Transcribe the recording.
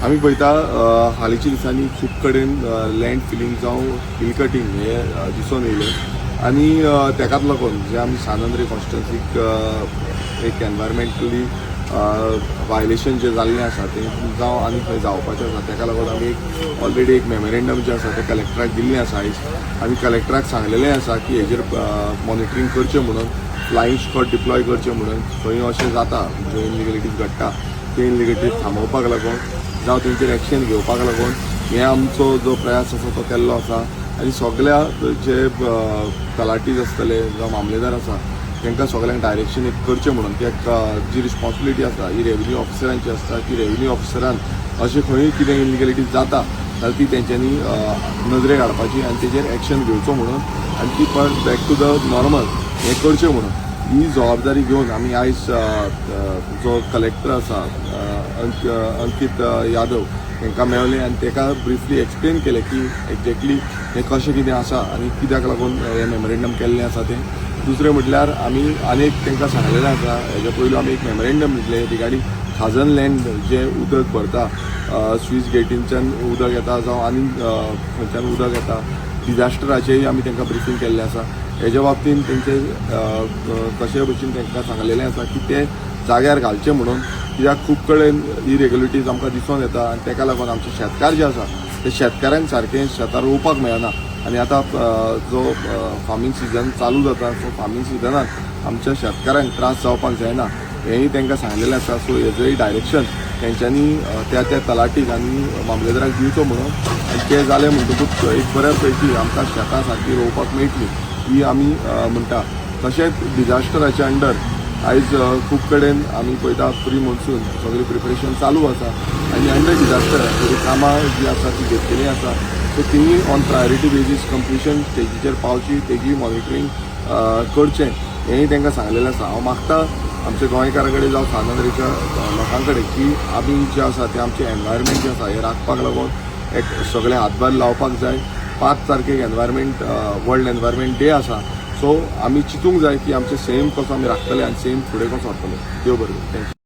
आमी पळयता हालींच्या दिसांनी खूब कडेन लँड फिलिंग जावं हिल कटींग हे दिसून येयलें आनी तेकाच लागून जे आमी सानंद्री कॉन्स्टिट्युएन्सीक एक एनवायरमेंटली वायलेशन जे जाल्लें आसा तें जावं आनी खंय जावपाचें आसा तेका लागून आमी एक ऑलरेडी एक मेमोरेंडम जें आसा तें कलेक्टराक दिल्लें आसा आयज आमी कलेक्टराक सांगलेलें आसा की हेजेर मॉनिटरींग करचें म्हणून फ्लायींग स्क्वॉड डिप्लॉय करचें म्हणून खंय अशें जाता ज्यो इनलिगलिटीज घडटा ते इनलिगलिटीज थांबोवपाक लागून जावं तेंचेर एक्शन घेवपाक लागून हे आमचो जो प्रयास आसा तो केल्लो आसा आनी सगळ्या जे तलाटीज आसतले जावं मामलेदार आसा तांकां सगळ्यांक डायरेक्शन एक करचें म्हणून कित्याक जी रिस्पॉन्सिबिलिटी आसा ही रेव्हेन्यू ऑफिसरांची आसता की रेव्हेन्यू ऑफिसरान अशें खंय कितें इनलिगलिटीज जाता जाल्यार ती तेंच्यांनी नजरेक हाडपाची आनी तेजेर एक्शन घेवचो म्हणून आनी ती परत बॅक टू द नॉर्मल हें करचें म्हणून ही जबाबदारी घेवन आमी आयज जो कलेक्टर आसा अंकीत यादव तांकां मेळ्ळे आनी ताका ब्रिफली एक्सप्लेन केलें की एक्झॅक्टली हें कशें कितें आसा आनी कित्याक लागून हें मेमोरेंडम केल्लें आसा तें दुसरें म्हटल्यार आमी आनीक तांकां सांगलेलें आसा हेज्या पयलू आमी एक मेमोरेंडम दितले रिगार्डींग खाजन लँड जें उदक भरता स्विस गेटींच्यान उदक येता जावं आनी खंयच्यान उदक येता डिजास्टराचेंय आमी तांकां ब्रिफींग केल्लें आसा हेज्या बाबतींत तेंचे कशे भशेन तांकां सांगलेलें आसा की ते जाग्यार घालचें म्हणून कित्याक खूब कडेन इरेग्युलरिटीज आमकां दिसून येता आनी ताका लागून आमचे शेतकार जे आसा ते शेतकाऱ्यांक सारकें शेतां रोवपाक मेळना आनी आतां जो फार्मींग सिजन चालू जाता सो फार्मींग सिजनात आमच्या शेतकाऱ्यांक त्रास जावपाक जायना हेंय तांकां सांगलेलें आसा सो हेजोय डायरेक्शन तेंच्यांनी त्या तलाटीक आनी मामलेदाराक दिवचो म्हणून आनी तें जालें म्हणटकूच एक बऱ्या पैकी आमकां शेतां सारकी रोवपाक मेळटली ही आमी म्हणटा तशेंच डिजास्टराच्या अंडर आयज खूब कडेन आमी पळयता प्री मॉन्सून सगळी प्रिपरेशन चालू आसा आनी अंडर डिजास्टर थोडी कामां जी आसा ती घेतलेलीं आसा सो तिंवूय ऑन प्रायोरिटी बेजीस कंप्लिशन स्टेजीचेर पावची तेजी मॉनिटरींग करचें हेंय तांकां सांगलेलें आसा हांव मागता आमच्या गोंयकारा कडेन जावं सानंद्रीच्या लोकां कडेन की आमी जें आसा तें आमचें एनवायरमेंट जें आसा हें राखपाक लागून एक सगळें हातभार लावपाक जाय 5 तारखेक एनवायरमेंट वर्ल्ड एनवायरमेंट डे आसा सो आमी चिंतूंक जाय की आमचें सेम कसो आमी राखतले आनी सेम फुडें कसो व्हरतले देव बरें थँक्यू.